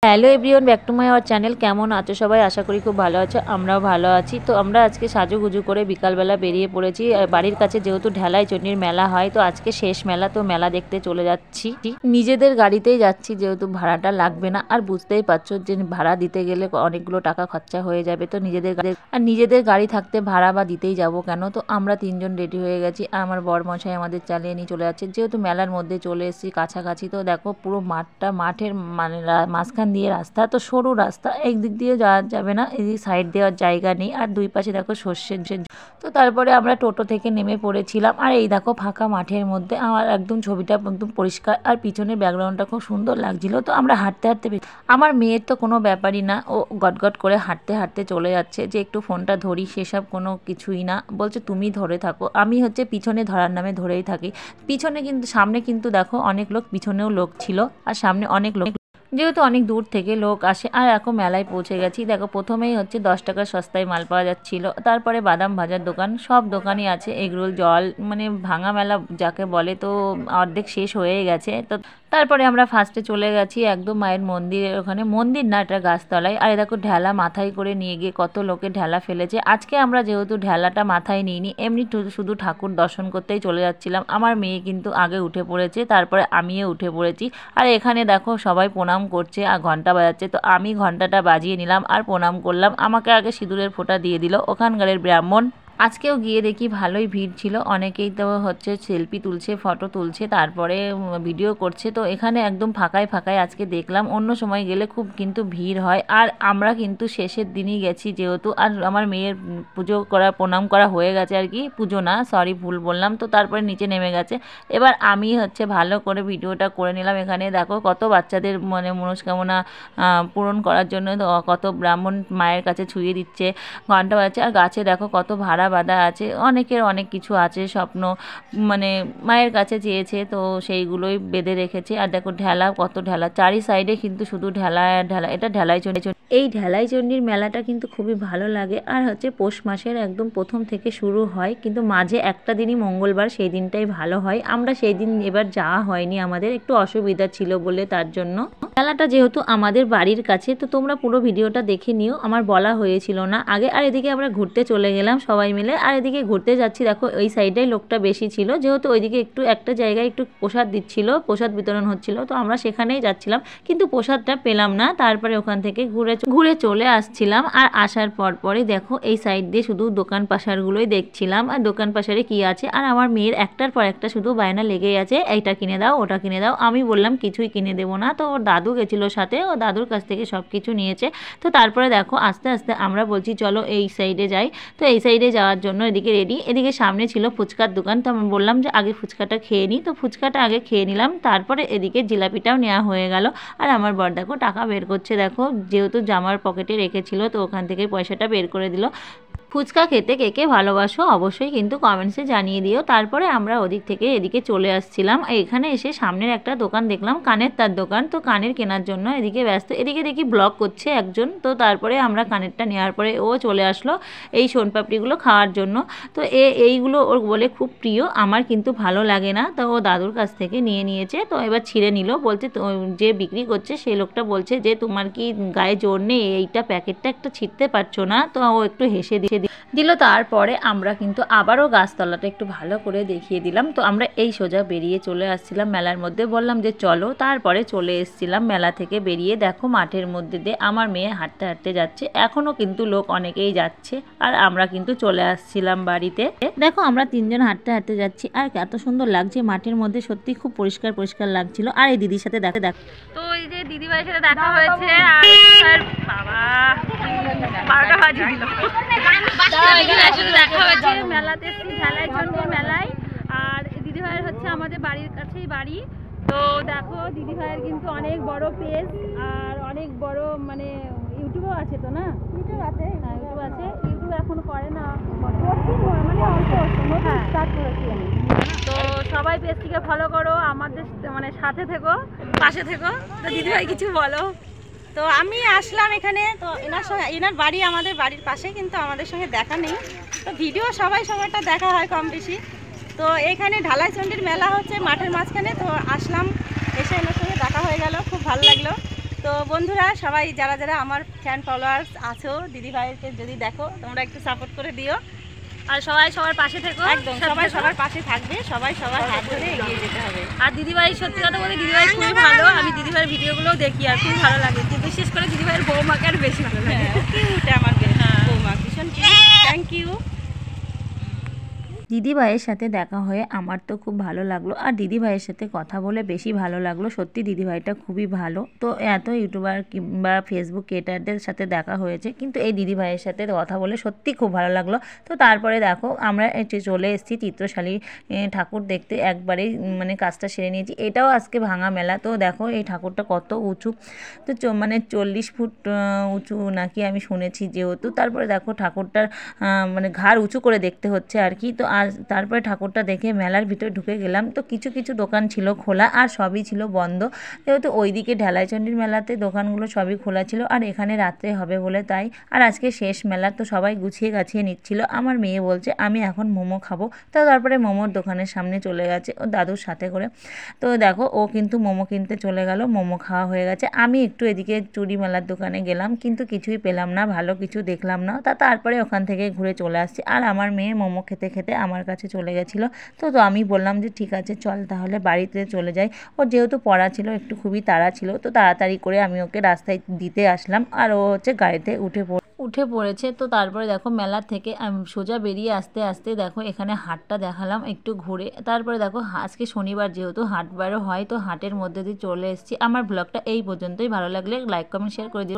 Hello everyone, back to my our channel. কেমন আছো সবাই? আশা করি খুব ভালো আছো। আমরাও ভালো আছি। তো আমরা আজকে সাজুগুজু করে বিকালবেলা বেরিয়ে পড়েছি। বাড়ির কাছে যেহেতু ঢালাই চণ্ডীর মেলা হয়, তো আজকে শেষ মেলা, তো মেলা দেখতে চলে যাচ্ছি। নিজেদের গাড়িতেই যাচ্ছি যেহেতু ভাড়াটা লাগবে না। আর বুঝতেই পারছো যে ভাড়া দিতে গেলে অনেকগুলো টাকা খরচা হয়ে যাবে। তো নিজেদের গাড়ি থাকতে ভাড়া বা দিতেই যাব কেন? তো আমরা তিনজন রেডি হয়ে গেছি। আর আমার বরমশাই আমাদের চালিয়ে নিয়ে চলে যাচ্ছে। যেহেতু মেলার মধ্যে চলে এসেছি কাছাকাছি, তো দেখো পুরো মাঠের মানে মাঝখান দিয়ে রাস্তা, তো সরু রাস্তা, একদিক দিয়ে যাওয়া যাবে না, এদিক সাইড দেওয়ার জায়গা নেই। আর দুই পাশে দেখো সর্ষের। তো তারপরে আমরা টোটো থেকে নেমে পড়েছিলাম। আর এই দেখো ফাঁকা মাঠের মধ্যে আমার একদম ছবিটা একদম পরিষ্কার, আর পিছনের ব্যাকগ্রাউন্ডটা খুব সুন্দর লাগছিল। তো আমরা হাঁটতে হাঁটতে, আমার মেয়ের তো কোনো ব্যাপারই না, ও গটগট করে হাঁটতে হাঁটতে চলে যাচ্ছে। যে একটু ফোনটা ধরি সেসব কোনো কিছুই না, বলছে তুমি ধরে থাকো। আমি হচ্ছে পিছনে ধরার নামে ধরেই থাকি। পিছনে কিন্তু, সামনে কিন্তু দেখো অনেক লোক, পিছনেও লোক ছিল, আর সামনে অনেক লোক, যেহেতু অনেক দূর থেকে লোক আসে। আর এখন মেলায় পৌঁছে গেছি। দেখো প্রথমেই হচ্ছে 10 টাকার সস্তায় মাল পাওয়া যাচ্ছিল। তারপরে বাদাম ভাজার দোকান, সব দোকানই আছে, এগরোল, জল, মানে ভাঙা মেলা যাকে বলে। তো অর্ধেক শেষ হয়ে গেছে। তো তারপরে আমরা ফার্স্টে চলে গেছি একদম মায়ের মন্দিরের ওখানে। মন্দির না, এটা গাছতলায়। আর দেখো ঢেলা মাথায় করে নিয়ে গিয়ে কত লোকে ঢেলা ফেলেছে। আজকে আমরা যেহেতু ঢেলাটা মাথায় নিইনি, এমনি শুধু ঠাকুর দর্শন করতেই চলে যাচ্ছিলাম। আমার মেয়ে কিন্তু আগে উঠে পড়েছে, তারপরে আমিও উঠে পড়েছি। আর এখানে দেখো সবাই প্রণাম করছে আর ঘন্টা বাজাচ্ছে। তো আমি ঘন্টাটা বাজিয়ে নিলাম আর প্রণাম করলাম। আমাকে আগে সিঁদুরের ফোঁটা দিয়ে দিল ওখানকারের ব্রাহ্মণ। আজকেও গিয়ে দেখি ভালোই ভিড় ছিল, অনেকেই তো হচ্ছে সেলফি তুলছে, ফটো তুলছে, তারপরে ভিডিও করছে। তো এখানে একদম ফাঁকায় ফাঁকায় আজকে দেখলাম। অন্য সময় গেলে খুব কিন্তু ভিড় হয়। আর আমরা কিন্তু শেষের দিনই গেছি যেহেতু। আর আমার মেয়ের পুজো করা, প্রণাম করা হয়ে গেছে আর কি, পুজো না, সরি ভুল বললাম। তো তারপরে নিচে নেমে গেছে। এবার আমি হচ্ছে ভালো করে ভিডিওটা করে নিলাম। এখানে দেখো কত বাচ্চাদের মানে মনস্কামনা পূরণ করার জন্য কত ব্রাহ্মণ মায়ের কাছে ছুঁয়ে দিচ্ছে, ঘন্টা বাজছে। আর গাছে দেখো কত ভাড়া বাঁধা আছে, অনেকের অনেক কিছু আছে, স্বপ্ন মানে মায়ের কাছে চেয়েছে, তো সেইগুলোই বেঁধে রেখেছে। আর দেখো ঢেলা, কত ঢেলা, চারি সাইডে কিন্তু শুধু ঢেলা ঢেলা। এটা ঢেলাই চণ্ডী। এই ঢেলাই চণ্ডীর মেলাটা কিন্তু খুবই ভালো লাগে। আর হচ্ছে পৌষ মাসের একদম প্রথম থেকে শুরু হয়, কিন্তু মাঝে একটা দিনই মঙ্গলবার, সেই দিনটাই ভালো হয়। আমরা সেই দিন এবার যাওয়া হয়নি, আমাদের একটু অসুবিধা ছিল বলে, তার জন্য। মেলাটা যেহেতু আমাদের বাড়ির কাছে, তো তোমরা পুরো ভিডিওটা দেখে নিও, আমার বলা হয়েছিল না আগে। আর এদিকে আমরা ঘুরতে চলে গেলাম সবাই মিলে। আর এদিকে ঘুরতে যাচ্ছি, দেখো ওই সাইডেই লোকটা বেশি ছিল, যেহেতু ওইদিকে একটু একটা জায়গায় একটু প্রসাদ দিচ্ছিল, প্রসাদ বিতরণ হচ্ছিল। তো আমরা সেখানেই যাচ্ছিলাম, কিন্তু প্রসাদটা পেলাম না। তারপরে ওখান থেকে ঘুরে চলে আসছিলাম। আর আসার পরে দেখো এই সাইড দিয়ে শুধু দোকান পাশারগুলোই দেখছিলাম, আর দোকান পাশারে কি আছে। আর আমার মেয়ের একটার পর একটা শুধু বায়না লেগেই আছে, এইটা কিনে দাও, ওটা কিনে দাও। আমি বললাম কিছুই কিনে দেবো না। তো ওর দাদু গেছিল সাথে, ও দাদুর কাছ থেকে সব কিছু নিয়েছে। তো তারপরে দেখো আস্তে আস্তে আমরা বলছি চলো এই সাইডে যাই। তো এই সাইডে যাওয়ার জন্য এদিকে রেডি। এদিকে সামনে ছিল ফুচকার দোকান, তো আমি বললাম যে আগে ফুচকাটা খেয়ে নিই। তো ফুচকাটা আগে খেয়ে নিলাম, তারপরে এদিকে জিলাপিটাও নেওয়া হয়ে গেল। আর আমার বর দেখো টাকা বের করছে, দেখো যেহেতু জামার পকেটে রেখেছিল, তো ওখান থেকে পয়সাটা বের করে দিল। ফুচকা খেতে কে কে ভালোবাসো অবশ্যই কিন্তু কমেন্টসে জানিয়ে দিও। তারপরে আমরা ওদিক থেকে এদিকে চলে আসছিলাম। এখানে এসে সামনের একটা দোকান দেখলাম, কানের তার দোকান। তো কানের কেনার জন্য এদিকে ব্যস্ত। এদিকে দেখি ব্লগ করছে একজন। তো তারপরে আমরা কানেরটা নেওয়ার পরে ও চলে আসলো এই সোনপাপড়িগুলো খাওয়ার জন্য। তো এইগুলো ওর বলে খুব প্রিয়, আমার কিন্তু ভালো লাগে না। তো ও দাদুর কাছ থেকে নিয়ে নিয়েছে। তো এবার ছিঁড়ে নিল, বলছে যে বিক্রি করছে সেই লোকটা বলছে যে তোমার কি গায়ে জোর নেই, এইটা প্যাকেটটা একটা ছিঁড়তে পারছো না? তো ও একটু হেসে দিল। তারপরে আমরা কিন্তু আবারও গাছতলাটা একটু ভালো করে দেখিয়ে দিলাম। তো আমরা এই সোজা বেরিয়ে চলে আসছিলাম মেলার মধ্যে, বললাম যে চলো। তারপরে চলে এসেছিলাম মেলা থেকে বেরিয়ে। দেখো মাঠের মধ্যে দিয়ে আমার মেয়ে হাঁটতে হাঁটতে যাচ্ছে, এখনও কিন্তু লোক অনেকেই যাচ্ছে। আর আমরা কিন্তু চলে আসছিলাম বাড়িতে। দেখো আমরা তিনজন হাঁটতে হাঁটতে যাচ্ছি, আর এত সুন্দর লাগছে মাঠের মধ্যে, সত্যি খুব পরিষ্কার পরিষ্কার লাগছিল। আর এই দিদির সাথে দেখো তো এই যে দিদিভাইয়ের সাথে দেখা হয়েছে। আর বাবা 12টা বাজিয়ে দিল। দেখা হয়েছে মেলাতে, ঢালাই চণ্ডীর মেলায়। আর দিদিভাইয়ের হচ্ছে আমাদের বাড়ির কাছেই বাড়ি। তো দেখো দিদিভাইয়ের কিন্তু অনেক বড় পেজ, আর অনেক বড় মানে ইউটিউবও আছে। তো না ইউটিউব আছে? হ্যাঁ ইউটিউব আছে। ইউটিউব এখন করে না, মানে অল্প স্টার্ট করেছি আমি। তো সবাই পেজটিকে ফলো করো, আমাদের মানে সাথে থেকো, পাশে থেকো। তো দিদিভাই কিছু বলো। তো আমি আসলাম এখানে, তো এনার বাড়ি আমাদের বাড়ির পাশে, কিন্তু আমাদের সঙ্গে দেখা নেই। তো ভিডিও সবারটা দেখা হয় কম বেশি। তো এখানে ঢালাই চণ্ডীর মেলা হচ্ছে মাঠের মাঝখানে। তো আসলাম, এসে এনার সঙ্গে দেখা হয়ে গেল, খুব ভালো লাগলো। তো তো বন্ধুরা সবাই যারা যারা আমার ফ্যান ফলোয়ার্স আছো, দিদিভাইকে যদি দেখো তোমরা একটু সাপোর্ট করে দিও। আর সবাই সবার পাশে থেকো, একদম সবাই সবার পাশে থাকবে, সবাই সবার হাত ধরে এগিয়ে যেতে হবে। আর দিদিভাই সত্যি কথা বলতে দিদিভাই খুবই ভালো, আমি দিদিভাইয়ের ভিডিওগুলোও দেখি আর খুব ভালো লাগে, কিন্তু বিশেষ করে দিদিভাইয়ের বৌমাকে আর বেশি ভালো লাগে। কিউট আমার বৌমা, ভীষণ থ্যাংক ইউ। দিদিভাইয়ের সাথে দেখা হয়ে আমার তো খুব ভালো লাগলো, আর দিদিভাইয়ের সাথে কথা বলে বেশি ভালো লাগলো। সত্যি দিদিভাইটা খুবই ভালো। তো এত ইউটিউবার কিংবা ফেসবুক ক্রিয়েটারদের সাথে দেখা হয়েছে, কিন্তু এই দিদিভাইয়ের সাথে কথা বলে সত্যি খুব ভালো লাগলো। তো তারপরে দেখো আমরা চলে এসেছি চিত্রশালী ঠাকুর দেখতে, একবারেই মানে কাজটা সেরে নিয়েছি। এটাও আজকে ভাঙা মেলা। তো দেখো এই ঠাকুরটা কত উঁচু, তো মানে 40 ফুট উঁচু নাকি আমি শুনেছি যেহেতু। তারপরে দেখো ঠাকুরটার মানে ঘাড় উঁচু করে দেখতে হচ্ছে আর কি। তো আর তারপরে ঠাকুরটা দেখে মেলার ভিতরে ঢুকে গেলাম। তো কিছু কিছু দোকান ছিল খোলা আর সবই ছিল বন্ধ, যেহেতু ওইদিকে ঢালাইচণ্ডীর মেলাতে দোকানগুলো সবই খোলা ছিল, আর এখানে রাত্রে হবে বলে তাই। আর আজকে শেষ মেলা, তো সবাই গুছিয়ে গাছিয়ে নিচ্ছিল। আমার মেয়ে বলছে আমি এখন মোমো খাবো। তো তারপরে মোমোর দোকানের সামনে চলে গেছে ও দাদুর সাথে করে। তো দেখো ও কিন্তু মোমো কিনতে চলে গেল, মোমো খাওয়া হয়ে গেছে। আমি একটু এদিকে চুড়ি মেলার দোকানে গেলাম, কিন্তু কিছুই পেলাম না, ভালো কিছু দেখলাম না। তারপরে ওখান থেকে ঘুরে চলে আসছি। আর আমার মেয়ে মোমো খেতে খেতে আমার কাছে চলে গেছিলো। তো আমি বললাম যে ঠিক আছে চল তাহলে বাড়িতে চলে যাই। ওর যেহেতু পড়া ছিল, একটু খুবই তাড়া ছিল, তো তাড়াতাড়ি করে আমি ওকে রাস্তায় দিতে আসলাম। আর ও হচ্ছে গাড়িতে উঠে পড়েছে। তো তারপরে দেখো মেলা থেকে আমি সোজা বেরিয়ে আসতে আসতে দেখো এখানে হাটটা দেখালাম একটু ঘুরে। তারপরে দেখো আজকে শনিবার যেহেতু হাটবারও হয়, তো হাটের মধ্যে দিয়ে চলে এসেছি। আমার ব্লগটা এই পর্যন্তই। ভালো লাগলে লাইক কমেন্ট শেয়ার করে দিও।